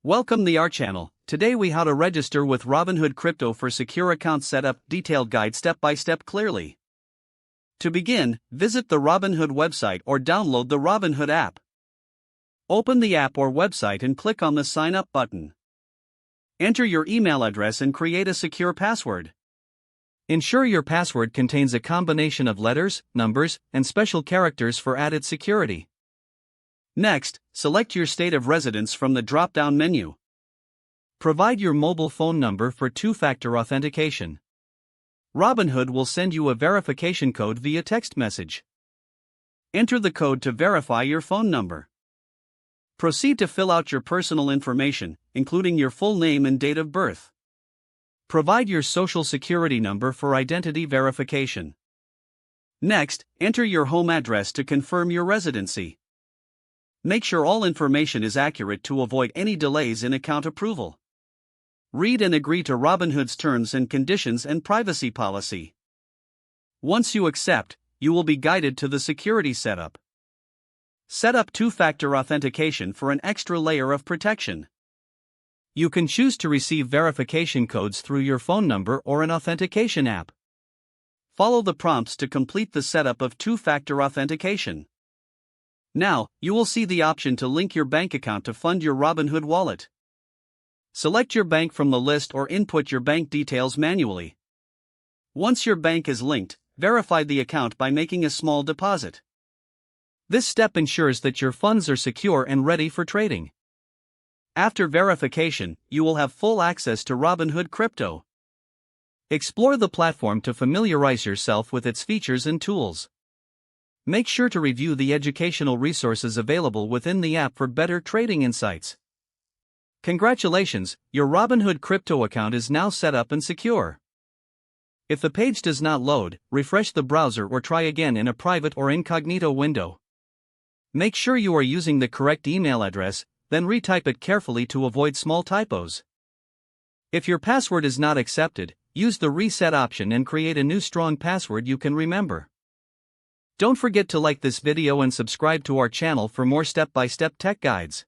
Welcome to our channel. Today we how to register with Robinhood Crypto for secure account setup, detailed guide step by step clearly. To begin, visit the Robinhood website or download the Robinhood app. Open the app or website and click on the sign up button. Enter your email address and create a secure password. Ensure your password contains a combination of letters, numbers, and special characters for added security. Next, select your state of residence from the drop-down menu. Provide your mobile phone number for two-factor authentication. Robinhood will send you a verification code via text message. Enter the code to verify your phone number. Proceed to fill out your personal information, including your full name and date of birth. Provide your social security number for identity verification. Next, enter your home address to confirm your residency. Make sure all information is accurate to avoid any delays in account approval. Read and agree to Robinhood's terms and conditions and privacy policy. Once you accept, you will be guided to the security setup. Set up two-factor authentication for an extra layer of protection. You can choose to receive verification codes through your phone number or an authentication app. Follow the prompts to complete the setup of two-factor authentication. Now, you will see the option to link your bank account to fund your Robinhood wallet. Select your bank from the list or input your bank details manually. Once your bank is linked, verify the account by making a small deposit. This step ensures that your funds are secure and ready for trading. After verification, you will have full access to Robinhood Crypto. Explore the platform to familiarize yourself with its features and tools. Make sure to review the educational resources available within the app for better trading insights. Congratulations, your Robinhood Crypto account is now set up and secure. If the page does not load, refresh the browser or try again in a private or incognito window. Make sure you are using the correct email address, then retype it carefully to avoid small typos. If your password is not accepted, use the reset option and create a new strong password you can remember. Don't forget to like this video and subscribe to our channel for more step-by-step tech guides.